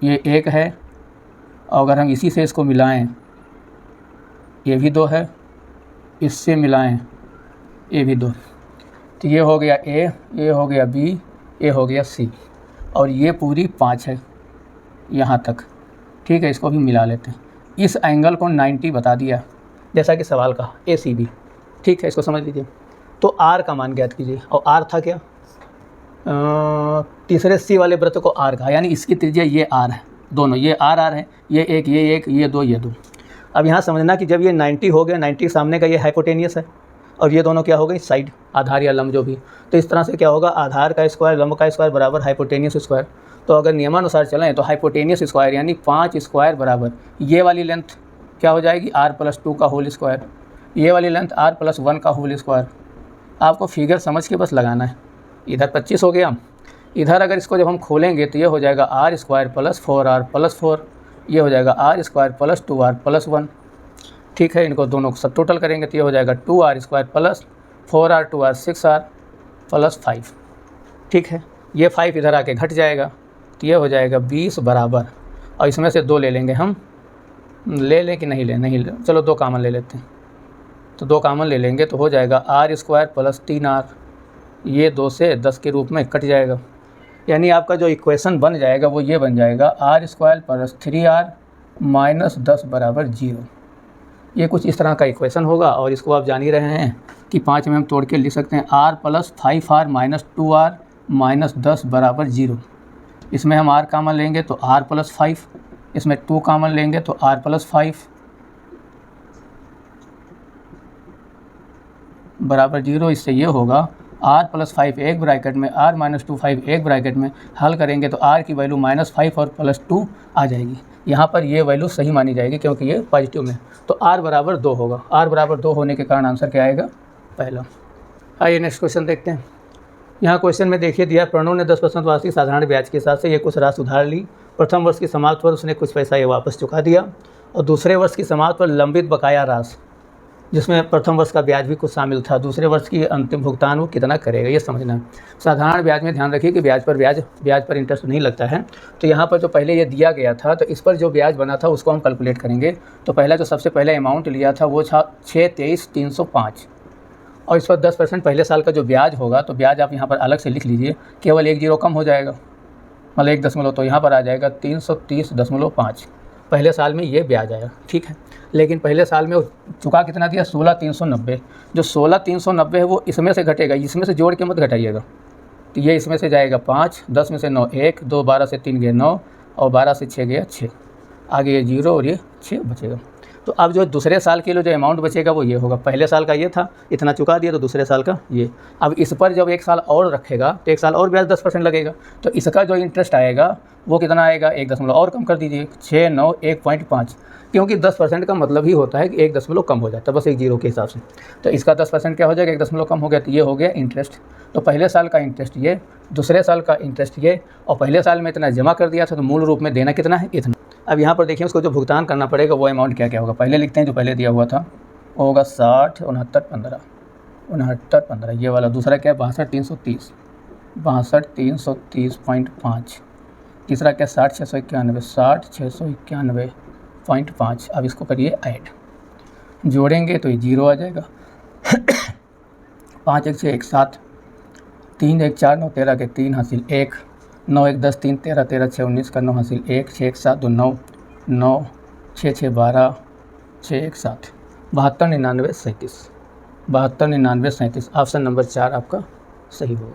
ये 1 है, और अगर हम इसी से इसको मिलाएं, ये भी 2 है, इससे मिलाएं, ये भी 2। तो ये हो गया ए, ये हो गया बी, ये हो गया सी, और ये पूरी 5 है यहाँ तक। ठीक है, इसको भी मिला लेते हैं। इस एंगल को 90 बता दिया जैसा कि सवाल कहा, ए सी बी। ठीक है, इसको समझ लीजिए। तो आर का मान ज्ञात कीजिए, और आर था क्या, तीसरे सी वाले वृत्त को आर कहा, यानी इसकी त्रिज्या ये आर है, दोनों ये आर आर है, ये एक, ये एक, ये 2, ये 2। अब यहाँ समझना कि जब ये 90 हो गया, 90 के सामने का ये हाइपोटेनियस है और ये दोनों क्या हो गई साइड, आधार या लंब जो भी। तो इस तरह से क्या होगा, आधार का स्क्वायर लंब का स्क्वायर बराबर हाइपोटेनियस स्क्वायर। तो अगर नियमानुसार चलें तो हाइपोटेनियस स्क्वायर यानी 5 स्क्वायर बराबर ये वाली लेंथ क्या हो जाएगी r+2 का होल स्क्वायर, ये वाली लेंथ r+1 का होल स्क्वायर। आपको फिगर समझ के बस लगाना है। इधर 25 हो गया, इधर अगर इसको जब हम खोलेंगे तो ये हो जाएगा r² + 4r + 4, ये हो जाएगा r² + 2r + 1। ठीक है, इनको दोनों को सब टोटल करेंगे तो ये हो जाएगा 2r² + 4r 2r 6r + 5। ठीक है, ये 5 इधर आके घट जाएगा तो ये हो जाएगा 20 बराबर, और इसमें से 2 ले लेंगे हम, ले लें कि नहीं ले, चलो 2 कामन ले लेते हैं। तो 2 कामन ले लेंगे तो हो जाएगा r² + 3r, ये 2 से 10 के रूप में कट जाएगा। यानी आपका जो इक्वेशन बन जाएगा वो ये बन जाएगा r² + 3r - 10 बराबर 0। ये कुछ इस तरह का इक्वेशन होगा, और इसको आप जान ही रहे हैं कि 5 में हम तोड़ के लिख सकते हैं r + 5r - 2r - 10 बराबर 0। इसमें हम r कामन लेंगे तो r + 5, इसमें 2 कामन लेंगे तो r + 5 बराबर 0। इससे ये होगा r + 5 एक ब्रैकेट में, r - 2 5 एक ब्रैकेट में। हल करेंगे तो r की वैल्यू -5 और +2 आ जाएगी। यहाँ पर ये वैल्यू सही मानी जाएगी क्योंकि ये पॉजिटिव में। तो r बराबर 2 होगा, r बराबर 2 होने के कारण आंसर क्या आएगा पहला। आइए नेक्स्ट क्वेश्चन देखते हैं। यहाँ क्वेश्चन में देखिए दिया, प्रणव ने 10% वार्षिक साधारण ब्याज के हिसाब से ये कुछ राशि उधार ली। प्रथम वर्ष की समाप्त पर उसने कुछ पैसा ये वापस चुका दिया, और दूसरे वर्ष की समाप्त पर लंबित बकाया राशि, जिसमें प्रथम वर्ष का ब्याज भी कुछ शामिल था, दूसरे वर्ष की अंतिम भुगतान वो कितना करेगा ये समझना है। साधारण ब्याज में ध्यान रखिए कि ब्याज पर इंटरेस्ट नहीं लगता है। तो यहाँ पर जो पहले ये दिया गया था तो इस पर जो ब्याज बना था उसको हम कैलकुलेट करेंगे। तो पहला जो सबसे पहले अमाउंट लिया था वो था 623,305, और इस पर 10% पहले साल का जो ब्याज होगा, तो ब्याज आप यहाँ पर अलग से लिख लीजिए, केवल 1 0 कम हो जाएगा, मतलब 1 दशमलव, तो यहाँ पर आ जाएगा 330.5। पहले साल में ये ब्याज आया। ठीक है, लेकिन पहले साल में चुका कितना दिया 16,390। जो 16,390 है वो इसमें से घटेगा, इसमें से जोड़ के मत घटाइएगा। तो ये इसमें से जाएगा 5, 10 में से 9 1, 2 12 से 3 गए 9, और 12 से 6 गया 6, आगे ये 0 और ये 6 बचेगा। तो अब जो दूसरे साल के लिए जो अमाउंट बचेगा वो ये होगा, पहले साल का ये था, इतना चुका दिया, तो दूसरे साल का ये। अब इस पर जब 1 साल और रखेगा तो 1 साल और ब्याज 10% लगेगा, तो इसका जो इंटरेस्ट आएगा वो कितना आएगा, 1 दशमलव और कम कर दीजिए, 6, 9, 1.5, क्योंकि 10% का मतलब ही होता है कि 1 दशमलव कम हो जाता है, बस एक जीरो के हिसाब से। तो इसका 10% क्या हो जाएगा, 1 दशमलव कम हो गया, तो ये हो गया इंटरेस्ट। तो पहले साल का इंटरेस्ट ये, दूसरे साल का इंटरेस्ट ये, और पहले साल में इतना जमा कर दिया था तो मूल रूप में देना कितना है, इतना। अब यहाँ पर देखिए उसको जो भुगतान करना पड़ेगा वो अमाउंट क्या क्या होगा, पहले लिखते हैं जो पहले दिया हुआ था वो होगा 60, 69, 15 ये वाला। दूसरा क्या है 62,330, 62,330.5। तीसरा क्या 60,691, 60,691.5। अब इसको करिए ऐड, जोड़ेंगे तो ये 0 आ जाएगा। 5 1 6 1 7, 3 1 4 9 13 के 3 हासिल 1, 9 1 10 3 13 13 6 19 का 9 हासिल 1, 6 1 7 2 9 9 6 6 12 6 1 7, 72 99 37, 72 99 37। ऑप्शन नंबर 4 आपका सही होगा।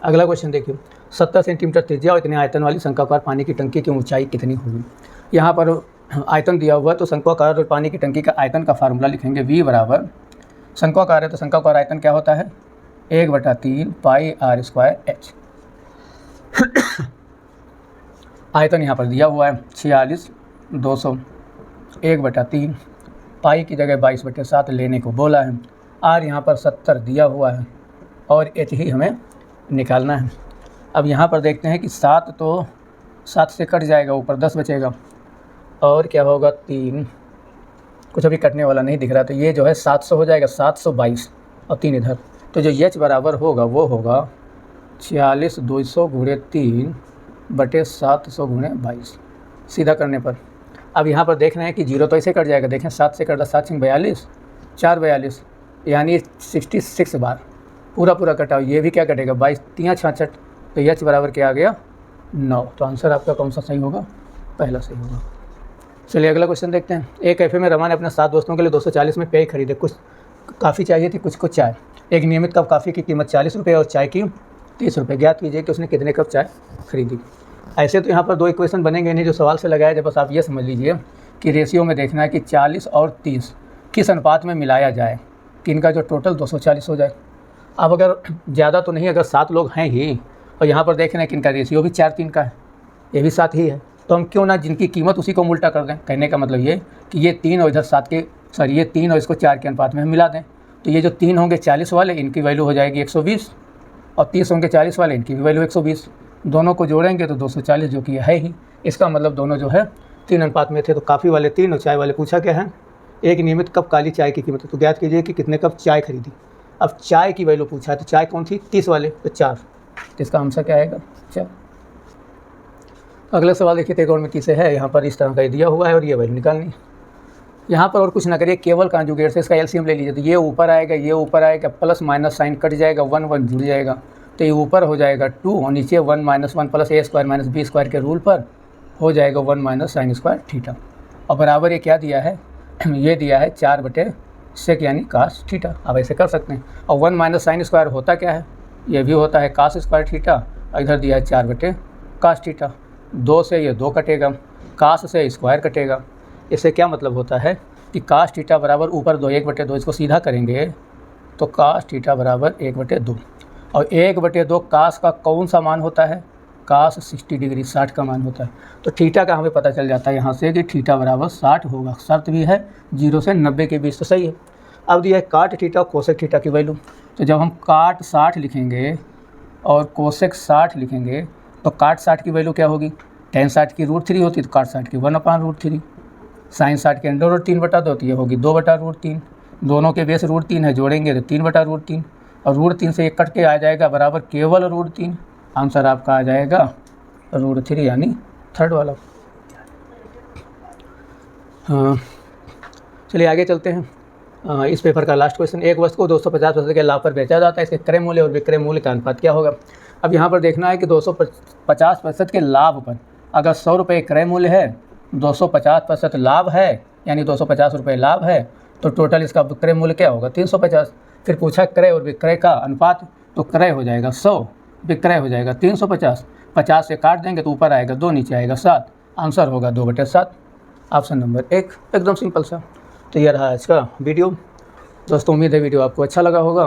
अगला क्वेश्चन देखिए, 70 सेंटीमीटर त्रिज्या और इतने आयतन वाली शंक्वाकार पानी की टंकी की ऊंचाई कितनी होगी। यहाँ पर आयतन दिया हुआ है, तो शंक्वाकार पानी की टंकी का आयतन का फार्मूला लिखेंगे, V बराबर, शंक्वाकार है तो शंक्वाकार आयतन क्या होता है, 1/3 पाई r स्क्वायर h। आयतन यहाँ पर दिया हुआ है 46,200, 1/3 पाई की जगह 22/7 लेने को बोला है। r यहाँ पर 70 दिया हुआ है और h ही हमें निकालना है। अब यहाँ पर देखते हैं कि 7 तो 7 से कट जाएगा, ऊपर 10 बचेगा, और क्या होगा 3, कुछ अभी कटने वाला नहीं दिख रहा, तो ये जो है 700 हो जाएगा, 722 और 3 इधर। तो जो h बराबर होगा वो होगा 46,200 गुणे 3/700 गुणे 22, सीधा करने पर। अब यहाँ पर देख रहे हैं कि 0 तो ऐसे कट जाएगा, देखें 7 से कट 7 6 42, 4 42 यानी 66 बार पूरा कटा। ये भी क्या कटेगा 22 3 66, तो h बराबर क्या आ गया 9। तो आंसर आपका कौन सा सही होगा, पहला सही होगा। चलिए अगला क्वेश्चन देखते हैं। एक कैफ़े में रमा ने अपने 7 दोस्तों के लिए 240 में पेय खरीदे। कुछ काफ़ी चाहिए थी, कुछ को चाय। एक नियमित कप कॉफ़ी की कीमत 40 रुपये और चाय की 30 रुपये। ज्ञात कीजिए कि उसने कितने कप चाय खरीदी। ऐसे तो यहाँ पर 2 इक्वेशन बनेंगे नहीं जो सवाल से लगाया जाए, बस आप ये समझ लीजिए कि रेशियो में देखना है कि 40 और 30 किस अनुपात में मिलाया जाए कि इनका जो टोटल 240 हो जाए। अब अगर ज़्यादा तो नहीं, अगर 7 लोग हैं ही और यहाँ पर देख रहे हैं कि इनका रेशियो भी 4-3 का है, ये भी 7 ही है, तो हम क्यों ना जिनकी कीमत उसी को उल्टा कर दें। कहने का मतलब ये कि ये 3 और इधर 7 के ये 3 और इसको 4 के अनुपात में हम मिला दें, तो ये जो 3 होंगे 40 वाले इनकी वैल्यू हो जाएगी 120, और 30 होंगे 40 वाले इनकी भी वैल्यू 120। दोनों को जोड़ेंगे तो 240 जो कि है ही। इसका मतलब दोनों जो है 3 अनुपात में थे। तो काफ़ी वाले 3 और चाय वाले पूछा क्या है, एक नियमित कप काली चाय की कीमत है, तो ज्ञात कीजिए कि कितने कप चाय खरीदी। अब चाय की वैल्यू पूछा है, तो चाय कौन थी 30 वाले, तो 4, तो इसका आंसर क्या आएगा 4। अगला सवाल देखिए त्रिकोणमिति से है, यहाँ पर इस तरह का दिया हुआ है और ये वैल्यू निकालनी। यहाँ पर और कुछ ना करिए, केवल कॉन्जुगेट से इसका एलसीएम ले लीजिए, तो ये ऊपर आएगा, ये ऊपर आएगा, प्लस माइनस साइन कट जाएगा, 1 1 जुड़ जाएगा, तो ये ऊपर हो जाएगा 2 और नीचे 1 - 1 प्लस a² - b² के रूल पर हो जाएगा 1 - sin² थीटा। और बराबर ये क्या दिया है ये दिया है 4/sec यानी cos थीटा। अब ऐसे कर सकते हैं। और 1 - sin² होता क्या है, ये भी होता है cos² थीटा, और इधर दिया है 4/cos थीटा। 2 से ये 2 कटेगा, cos से स्क्वायर कटेगा। इससे क्या मतलब होता है कि cos थीटा बराबर ऊपर 2 1/2, इसको सीधा करेंगे तो cos थीटा बराबर 1/2, और 1/2 cos का कौन सा मान होता है, cos 60 डिग्री 60 का मान होता है। तो थीटा का हमें पता चल जाता है यहाँ से कि थीटा बराबर 60 होगा। शर्त भी है 0 से 90 के बीच, तो सही है। अब दिया है cot थीटा और कोसेक थीटा की वैल्यू, तो जब हम cot 60 लिखेंगे और कोसेक 60 लिखेंगे तो cot 60 की वैल्यू क्या होगी, tan 60 की √3 होती है, तो cot 60 की 1/√3, sin 60 के अंडर रूट 3/2 होती है, होगी 2/√3। दोनों के बेस √3 है, जोड़ेंगे तो 3/√3, और √3 से 1 कट के आ जाएगा बराबर केवल √3। आंसर आपका आ जाएगा √3 यानी थर्ड वाला। हाँ चलिए आगे चलते हैं। इस पेपर का लास्ट क्वेश्चन, एक वस्तु को 250 पैसे के लाभ पर बेचा जाता है, इसके क्रय मूल्य और विक्रय मूल्य का अनुपात क्या होगा। अब यहाँ पर देखना है कि 250% के लाभ पर अगर 100 रुपये क्रय मूल्य है, 250% लाभ है यानी 250 रुपये लाभ है, तो टोटल इसका विक्रय मूल्य क्या होगा 350। फिर पूछा क्रय और विक्रय का अनुपात, तो क्रय हो जाएगा 100, विक्रय हो जाएगा 350, 50 से काट देंगे तो ऊपर आएगा 2, नीचे आएगा 7, आंसर होगा 2/7। ऑप्शन नंबर 1, एकदम सिंपल सा। तो ये रहा आज का वीडियो। दोस्तों उम्मीद है वीडियो आपको अच्छा लगा होगा।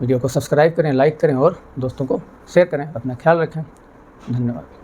वीडियो को सब्सक्राइब करें, लाइक करें और दोस्तों को शेयर करें। अपना ख्याल रखें। धन्यवाद।